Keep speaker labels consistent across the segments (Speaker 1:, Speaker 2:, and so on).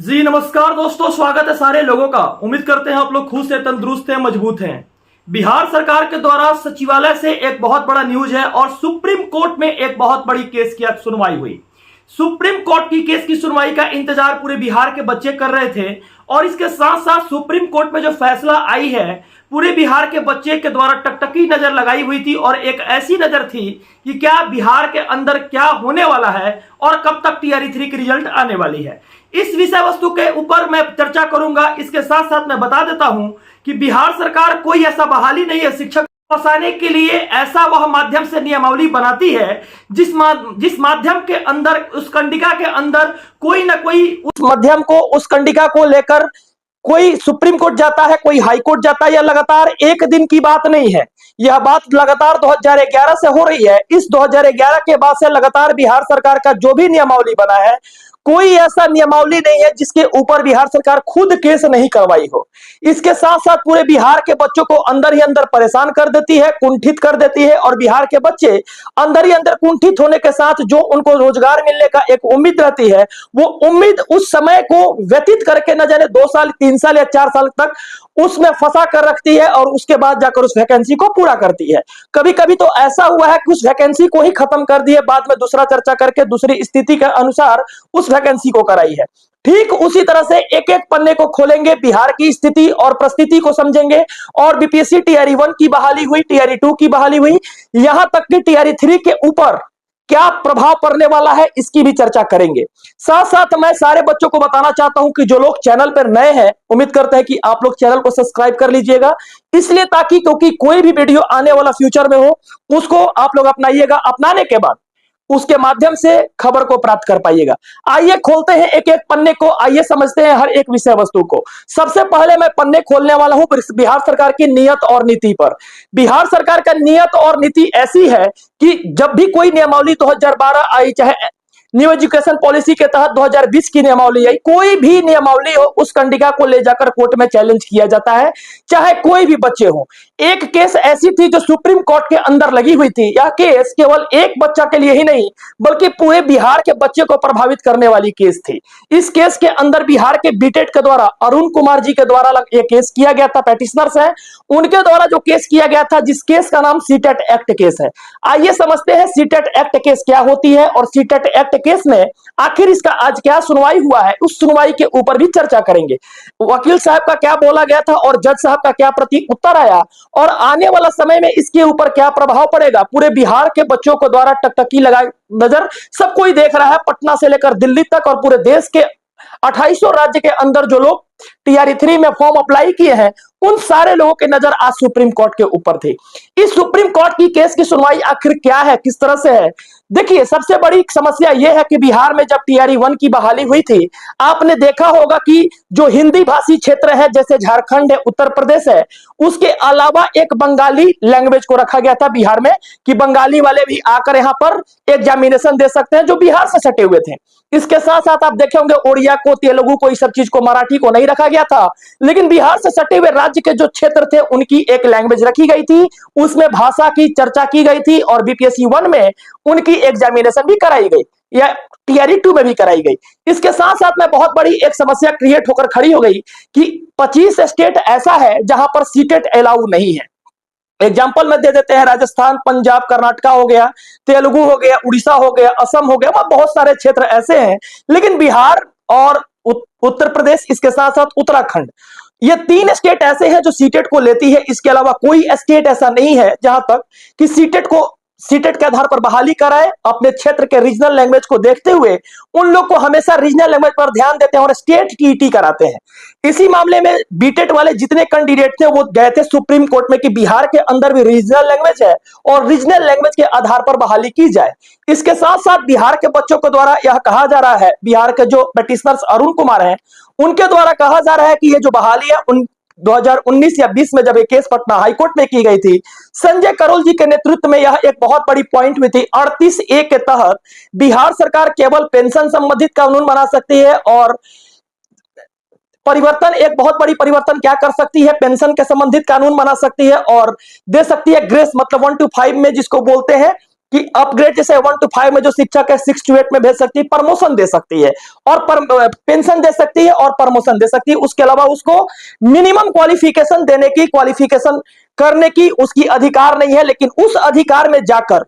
Speaker 1: जी नमस्कार दोस्तों, स्वागत है सारे लोगों का। उम्मीद करते हैं आप लोग खुश हैं, तंदुरुस्त हैं, मजबूत हैं। बिहार सरकार के द्वारा सचिवालय से एक बहुत बड़ा न्यूज है और सुप्रीम कोर्ट में एक बहुत बड़ी केस की आज सुनवाई हुई। सुप्रीम कोर्ट की केस की सुनवाई का इंतजार पूरे बिहार के बच्चे कर रहे थे और इसके साथ साथ सुप्रीम कोर्ट में जो फैसला आई है, पूरे बिहार के बच्चे के द्वारा टकटकी नजर लगाई हुई थी और एक ऐसी नजर थी कि क्या बिहार के अंदर क्या होने वाला है और कब तक TRE-3 की रिजल्ट आने वाली है। इस विषय वस्तु के ऊपर मैं चर्चा करूंगा। इसके साथ साथ मैं बता देता हूं कि बिहार सरकार कोई ऐसा बहाली नहीं है शिक्षक फंसाने के लिए, ऐसा वह माध्यम से नियमावली बनाती है जिस माध्यम के अंदर, उस कंडिका के अंदर कोई ना कोई उस माध्यम को, उस कंडिका को लेकर कोई सुप्रीम कोर्ट जाता है, कोई हाई कोर्ट जाता है। यह लगातार एक दिन की बात नहीं है, यह बात लगातार 2011 से हो रही है। इस 2011 के बाद से लगातार बिहार सरकार का जो भी नियमावली बना है, कोई ऐसा नियमावली नहीं है जिसके ऊपर बिहार सरकार खुद केस नहीं करवाई हो। इसके साथ साथ पूरे बिहार के बच्चों को अंदर ही अंदर परेशान कर देती है, कुंठित कर देती है और बिहार के बच्चे अंदर ही अंदर कुंठित होने के साथ जो उनको रोजगार मिलने का एक उम्मीद रहती है, वो उम्मीद उस समय को व्यतीत करके न जाने 2 साल, 3 साल या 4 साल तक उसमें फंसा कर रखती है और उसके बाद जाकर उस वैकेंसी को पूरा करती है। कभी कभी तो ऐसा हुआ है कि उस वैकेंसी को ही खत्म कर दिए, बाद में दूसरा चर्चा करके दूसरी स्थिति के अनुसार उस वैकेंसी को कराई है। ठीक उसी तरह से एक एक पन्ने को खोलेंगे, बिहार की स्थिति और परिस्थिति को समझेंगे और बीपीएससी TRE-1 की बहाली हुई, TRE-2 की बहाली हुई, यहां तक कि TRE-3 के ऊपर क्या प्रभाव पड़ने वाला है, इसकी भी चर्चा करेंगे। साथ साथ मैं सारे बच्चों को बताना चाहता हूं कि जो लोग चैनल पर नए हैं, उम्मीद करते हैं कि आप लोग चैनल को सब्सक्राइब कर लीजिएगा, इसलिए ताकि क्योंकि कोई भी वीडियो आने वाला फ्यूचर में हो, उसको आप लोग अपनाइएगा। अपनाने के बाद उसके माध्यम से खबर को प्राप्त कर पाइएगा। आइए खोलते हैं एक एक पन्ने को, आइए समझते हैं हर एक विषय वस्तु को। सबसे पहले मैं पन्ने खोलने वाला हूं बिहार सरकार की नियत और नीति पर। बिहार सरकार का नियत और नीति ऐसी है कि जब भी कोई नियमावली 2012 आई, चाहे न्यू एजुकेशन पॉलिसी के तहत 2020 की नियमावली आई, कोई भी नियमावली हो, उस कंडिका को ले जाकर कोर्ट में चैलेंज किया जाता है, चाहे कोई भी बच्चे हो। एक केस ऐसी थी जो सुप्रीम कोर्ट के अंदर लगी हुई थी। यह केस केवल एक बच्चा के लिए ही नहीं, बल्कि पूरे बिहार के बच्चे को प्रभावित करने वाली केस थी। इस केस के अंदर बिहार के बीटेट के द्वारा, अरुण कुमार जी के द्वारा यह केस किया गया था, पेटिशनर्स है उनके द्वारा जो केस किया गया था, जिस केस का नाम सीटेट एक्ट केस है। आइए समझते हैं सीटेट एक्ट केस क्या होती है और सीटेट एक्ट केस में आखिर इसका आज क्या सुनवाई हुआ है, उस सुनवाई के ऊपर भी चर्चा करेंगे। वकील साहब का क्या बोला गया था और जज साहब का क्या प्रति उत्तर आया और आने वाला समय में इसके ऊपर क्या प्रभाव पड़ेगा। पूरे बिहार के बच्चों को द्वारा टकटकी लगाई नजर सब कोई देख रहा है, पटना से लेकर दिल्ली तक और पूरे देश के 2800 राज्य के अंदर जो लोग TRE-3 में फॉर्म अप्लाई किए हैं, उन सारे लोगों की नजर आज सुप्रीम कोर्ट के ऊपर थी। इस सुप्रीम कोर्ट की केस की सुनवाई आखिर क्या है, किस तरह से है। देखिए, सबसे बड़ी समस्या यह है कि बिहार में जब TRE-1 की बहाली हुई थी, आपने देखा होगा कि जो हिंदी भाषी क्षेत्र है, जैसे झारखंड है, उत्तर प्रदेश है, उसके अलावा एक बंगाली लैंग्वेज को रखा गया था बिहार में कि बंगाली वाले भी आकर यहां पर एग्जामिनेशन दे सकते हैं, जो बिहार से सटे हुए थे। इसके साथ साथ आप देखे होंगे ओडिया को, तेलुगु को, इस सब चीज को, मराठी को नहीं रखा गया था, लेकिन बिहार से सटे हुए राज्य के जो क्षेत्र थे उनकी एक लैंग्वेज रखी गई थी, उसमें भाषा की चर्चा की गई थी और BPSC-1 में उनकी एग्जामिनेशन भी कराई गई या TRE-2 में भी कराई गई। इसके साथ साथ में बहुत बड़ी एक समस्या क्रिएट होकर खड़ी हो गई कि 25 स्टेट ऐसा है जहां पर सीटेट अलाउ नहीं है। एग्जाम्पल में दे देते हैं, राजस्थान, पंजाब, कर्नाटका हो गया, तेलुगु हो गया, उड़ीसा हो गया, असम हो गया, वह बहुत सारे क्षेत्र ऐसे हैं। लेकिन बिहार और उत्तर प्रदेश, इसके साथ साथ उत्तराखंड, ये 3 स्टेट ऐसे हैं जो सीटेट को लेती है। इसके अलावा कोई स्टेट ऐसा नहीं है जहां तक कि सीटेट के आधार पर बहाली कराए। अपने क्षेत्र के रीजनल लैंग्वेज को देखते हुए उन लोग को हमेशा रीजनल लैंग्वेज पर ध्यान देते हैं और स्टेट TET कराते हैं। इसी मामले में बीटेट वाले जितने कैंडिडेट थे वो गए थे सुप्रीम कोर्ट में कि बिहार के अंदर भी रीजनल लैंग्वेज है और रीजनल लैंग्वेज के आधार पर बहाली की जाए। इसके साथ साथ बिहार के बच्चों के द्वारा यह कहा जा रहा है, बिहार के जो पेटिशनर्स अरुण कुमार हैं, उनके द्वारा कहा जा रहा है कि ये जो बहाली है 2019 या 20 में जब ये केस पटना हाईकोर्ट में की गई थी, संजय करोल जी के नेतृत्व में यह एक बहुत बड़ी पॉइंट हुई थी। 38A के तहत बिहार सरकार केवल पेंशन संबंधित कानून बना सकती है और परिवर्तन, एक बहुत बड़ी परिवर्तन क्या कर सकती है, पेंशन के संबंधित कानून बना सकती है और दे सकती है ग्रेस, मतलब 1 to 5 में जिसको बोलते हैं कि अपग्रेड जैसे 1 to 5 में जो शिक्षक है 6 to 8 में भेज सकती है, प्रमोशन दे सकती है और पेंशन दे सकती है और प्रमोशन दे सकती है। उसके अलावा उसको मिनिमम क्वालिफिकेशन देने की, क्वालिफिकेशन करने की उसकी अधिकार नहीं है। लेकिन उस अधिकार में जाकर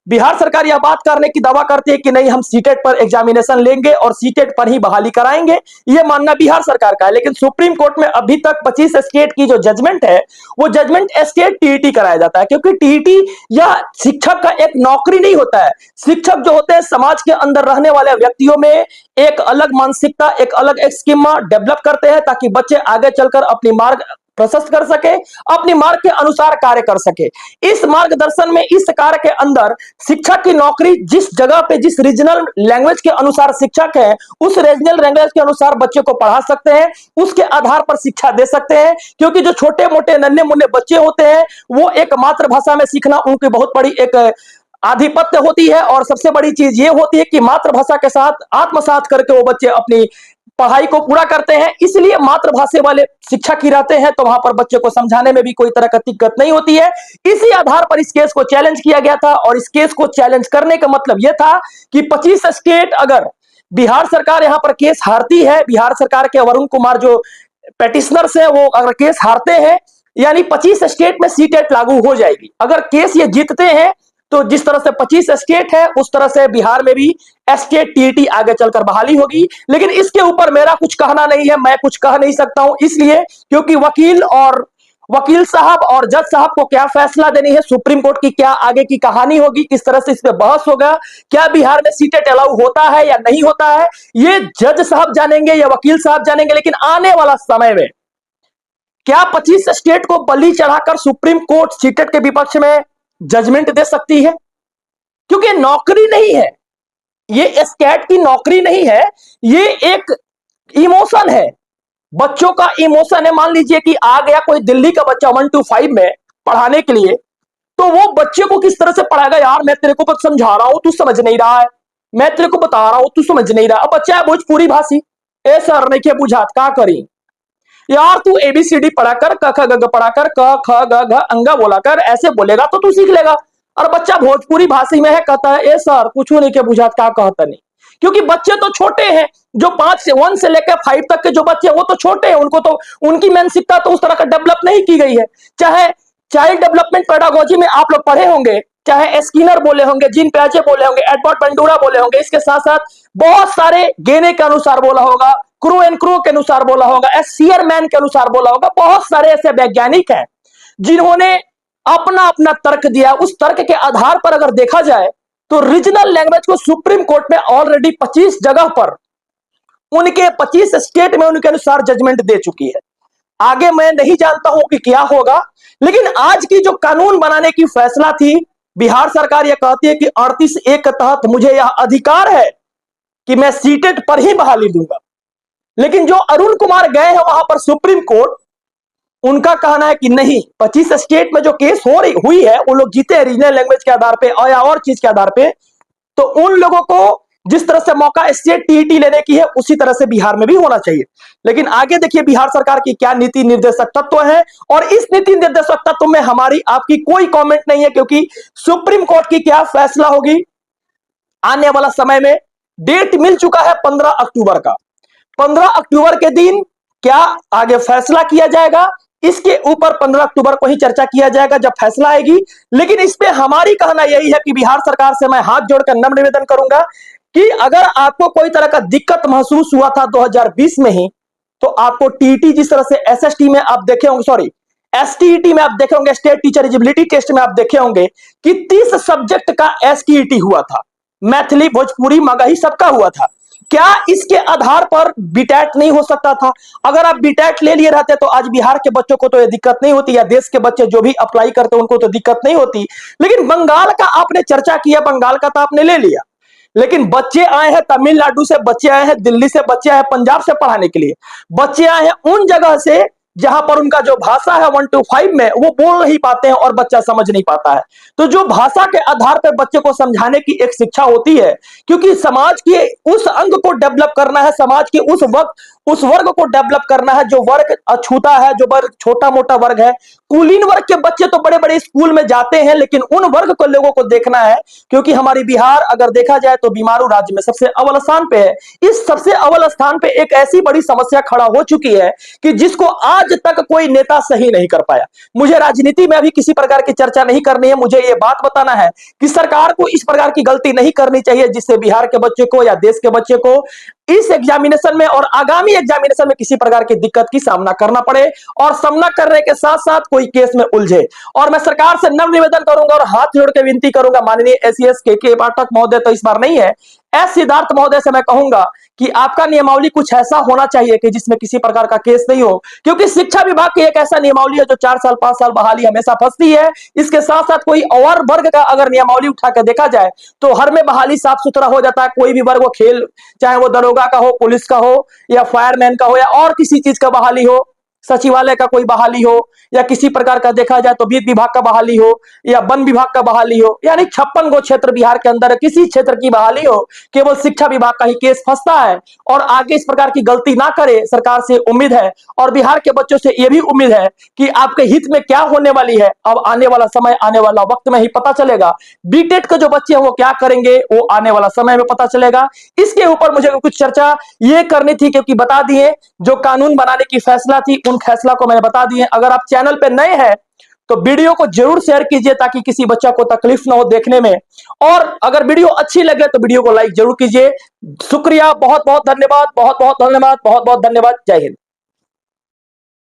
Speaker 1: बिहार सरकार यह बात करने की दावा करती है कि नहीं, हम सीटेट पर एग्जामिनेशन लेंगे और सीटेट पर ही बहाली कराएंगे, यह मानना बिहार सरकार का है। लेकिन सुप्रीम कोर्ट में अभी तक 25 स्टेट की जो जजमेंट है वो जजमेंट स्टेट टीईटी कराया जाता है, क्योंकि टीईटी यह शिक्षक का एक नौकरी नहीं होता है। शिक्षक जो होते हैं समाज के अंदर रहने वाले व्यक्तियों में एक अलग मानसिकता, एक अलग एक स्कीमा डेवलप करते हैं ताकि बच्चे आगे चलकर अपनी मार्ग प्रशस्त कर सके, अपनी मार्ग के अनुसार कार्य कर सके। इस मार्गदर्शन में, इस कार्य के अंदर शिक्षक की नौकरी जिस जगह पे, जिस रीजनल लैंग्वेज के अनुसार शिक्षक है, उस रीजनल लैंग्वेज के अनुसार बच्चे को पढ़ा सकते हैं, उसके आधार पर शिक्षा दे सकते हैं। क्योंकि जो छोटे मोटे नन्हे मुन्ने बच्चे होते हैं वो एक मातृभाषा में सीखना उनकी बहुत बड़ी एक आधिपत्य होती है। और सबसे बड़ी चीज ये होती है कि मातृभाषा के साथ आत्मसात करके वो बच्चे अपनी पढ़ाई को पूरा करते हैं। इसलिए मातृभाषा वाले शिक्षक ही रहते हैं, तो वहां पर बच्चे को समझाने में भी कोई तरह का दिक्कत नहीं होती है। इसी आधार पर इस केस को चैलेंज किया गया था और इस केस को चैलेंज करने का मतलब यह था कि 25 स्टेट, अगर बिहार सरकार यहां पर केस हारती है, बिहार सरकार के वरुण कुमार जो पेटिशनर्स है वो अगर केस हारते हैं, यानी 25 स्टेट में सीटेट लागू हो जाएगी। अगर केस ये जीतते हैं तो जिस तरह से 25 स्टेट है उस तरह से बिहार में भी स्टेट टीईटी आगे चलकर बहाली होगी। लेकिन इसके ऊपर मेरा कुछ कहना नहीं है, मैं कुछ कह नहीं सकता हूं, इसलिए क्योंकि वकील साहब और जज साहब को क्या फैसला देनी है, सुप्रीम कोर्ट की क्या आगे की कहानी होगी, किस तरह से इस पे बहस होगा, क्या बिहार में सीटेट अलाउ होता है या नहीं होता है, ये जज साहब जानेंगे या वकील साहब जानेंगे। लेकिन आने वाला समय में क्या 25 स्टेट को बलि चढ़ाकर सुप्रीम कोर्ट सीटेट के विपक्ष में जजमेंट दे सकती है? क्योंकि नौकरी नहीं है, ये स्कैट की नौकरी नहीं है, ये एक इमोशन है, बच्चों का इमोशन है। मान लीजिए कि आ गया कोई दिल्ली का बच्चा 1 to 5 में पढ़ाने के लिए, तो वो बच्चे को किस तरह से पढ़ाएगा? यार मैं तेरे को समझा रहा हूं, तू समझ नहीं रहा है, मैं तेरे को बता रहा हूं, तू समझ नहीं रहा। अब बच्चा है भोजपुरी भाषी, ए सर नहीं के बुझात का करी यार, तू एबीसीडी पढ़ा कर, क ख ग घ पढ़ा कर, क ख ग घ अंगा बोला कर, ऐसे बोलेगा तो तू सीख लेगा। और बच्चा भोजपुरी भाषी में है, कहता है ए सर कुछ नहीं के बुझात का कहता नहीं। क्योंकि बच्चे तो छोटे हैं, जो 1 से लेकर 5 तक के जो बच्चे हैं वो तो छोटे हैं, उनको तो उनकी मानसिकता तो उस तरह का डेवलप नहीं की गई है। चाहे चाइल्ड डेवलपमेंट पेडागोजी में आप लोग पढ़े होंगे, चाहे स्किनर बोले होंगे, जीन पियाजे बोले होंगे, एडवर्ड बंडूरा बोले होंगे, इसके साथ साथ बहुत सारे गेने के अनुसार बोला होगा, क्रू एंड क्रू के अनुसार बोला होगा, सीयरमैन के अनुसार बोला होगा। बहुत सारे ऐसे वैज्ञानिक हैं जिन्होंने अपना अपना तर्क दिया। उस तर्क के आधार पर अगर देखा जाए तो रीजनल लैंग्वेज को सुप्रीम कोर्ट में ऑलरेडी 25 जगह पर उनके 25 स्टेट में उनके अनुसार जजमेंट दे चुकी है। आगे मैं नहीं जानता हूं कि क्या होगा, लेकिन आज की जो कानून बनाने की फैसला थी, बिहार सरकार यह कहती है कि 38A के तहत मुझे यह अधिकार है कि मैं सीटेट पर ही बहाली दूंगा। लेकिन जो अरुण कुमार गए हैं वहां पर सुप्रीम कोर्ट, उनका कहना है कि नहीं, 25 स्टेट में जो केस हुई है वो लोग जीते हैं रीजनल लैंग्वेज के आधार पे या और चीज के आधार पे, तो उन लोगों को जिस तरह से मौका स्टेट टीईटी लेने की है उसी तरह से बिहार में भी होना चाहिए। लेकिन आगे देखिए बिहार सरकार की क्या नीति निर्देशक तत्व है, और इस नीति निर्देशक तत्व में हमारी आपकी कोई कमेंट नहीं है, क्योंकि सुप्रीम कोर्ट की क्या फैसला होगी आने वाला समय में। डेट मिल चुका है 15 अक्टूबर का, 15 अक्टूबर के दिन क्या आगे फैसला किया जाएगा, इसके ऊपर 15 अक्टूबर को ही चर्चा किया जाएगा जब फैसला आएगी। लेकिन इस पे हमारी कहना यही है कि बिहार सरकार से मैं हाथ जोड़कर नम्र निवेदन करूंगा कि अगर आपको कोई तरह का दिक्कत महसूस हुआ था 2020 में ही, तो आपको टीईटी जिस तरह से एसएसटी में आप देखे होंगे, सॉरी एसटीईटी में आप देखे होंगे, स्टेट टीचर एलिजिबिलिटी टेस्ट में आप देखे होंगे कि 30 सब्जेक्ट का एसटीईटी हुआ था, मैथिली, भोजपुरी, मगही सबका हुआ था। क्या इसके आधार पर बीटेट नहीं हो सकता था? अगर आप बीटेट ले लिए रहते तो आज बिहार के बच्चों को तो ये दिक्कत नहीं होती, या देश के बच्चे जो भी अप्लाई करते उनको तो दिक्कत नहीं होती। लेकिन बंगाल का आपने चर्चा किया, बंगाल का तो आपने ले लिया, लेकिन बच्चे आए हैं तमिलनाडु से, बच्चे आए हैं दिल्ली से, बच्चे आए हैं पंजाब से पढ़ाने के लिए, बच्चे आए हैं उन जगह से जहां पर उनका जो भाषा है 1 to 5 में वो बोल नहीं पाते हैं और बच्चा समझ नहीं पाता है। तो जो भाषा के आधार पर बच्चे को समझाने की एक शिक्षा होती है, क्योंकि समाज के उस अंग को डेवलप करना है, समाज के उस वर्ग को डेवलप करना है जो वर्ग अछूता है, जो वर्ग छोटा मोटा वर्ग है। कुलीन वर्ग के बच्चे तो बड़े बड़े स्कूल में जाते हैं, लेकिन उन वर्ग को लोगों को देखना है, क्योंकि हमारी बिहार अगर देखा जाए तो बीमारू राज्य में सबसे अव्वल स्थान पे है। इस सबसे अव्वल स्थान पे एक ऐसी बड़ी समस्या खड़ा हो चुकी है कि जिसको आज तक कोई नेता सही नहीं कर पाया। मुझे राजनीति में अभी किसी प्रकार की चर्चा नहीं करनी है, मुझे यह बात बताना है कि सरकार को इस प्रकार की गलती नहीं करनी चाहिए जिससे बिहार के बच्चे को या देश के बच्चे को इस एग्जामिनेशन में और आगामी एग्जामिनेशन में किसी प्रकार की दिक्कत की सामना करना पड़े, और सामना करने के साथ साथ कोई केस में उलझे। और मैं सरकार से नम्र निवेदन करूंगा और हाथ जोड़ के विनती करूंगा, माननीय एसीएस के पाठक महोदय तो इस बार नहीं है, एस सिद्धार्थ महोदय से मैं कहूंगा कि आपका नियमावली कुछ ऐसा होना चाहिए कि जिसमें किसी प्रकार का केस नहीं हो, क्योंकि शिक्षा विभाग की एक ऐसा नियमावली है जो 4 साल 5 साल बहाली हमेशा फंसती है। इसके साथ साथ कोई और वर्ग का अगर नियमावली उठा कर देखा जाए तो हर में बहाली साफ सुथरा हो जाता है। कोई भी वर्ग वो खेल, चाहे वो दरोगा का हो, पुलिस का हो, या फायरमैन का हो, या और किसी चीज का बहाली हो, सचिवालय का कोई बहाली हो, या किसी प्रकार का देखा जाए तो वित्त विभाग का बहाली हो, या वन विभाग का बहाली हो, यानी 56 गो क्षेत्र बिहार के अंदर किसी क्षेत्र की बहाली हो, केवल शिक्षा विभाग का ही केस फंसता है। और आगे इस प्रकार की गलती ना करे, सरकार से उम्मीद है और बिहार के बच्चों से यह भी उम्मीद है कि आपके हित में क्या होने वाली है अब आने वाला समय, आने वाला वक्त में ही पता चलेगा। बीटेट के जो बच्चे हैं वो क्या करेंगे वो आने वाला समय में पता चलेगा। इसके ऊपर मुझे कुछ चर्चा ये करनी थी, क्योंकि बता दिए जो कानून बनाने की फैसला थी उन फैसला को मैंने बता दिए। अगर आप चैनल पे नए हैं तो वीडियो को जरूर शेयर कीजिए ताकि किसी बच्चा को तकलीफ ना हो देखने में, और अगर वीडियो अच्छी लगे तो वीडियो को लाइक जरूर कीजिए। शुक्रिया, बहुत बहुत धन्यवाद, बहुत बहुत धन्यवाद, बहुत बहुत धन्यवाद। जय हिंद।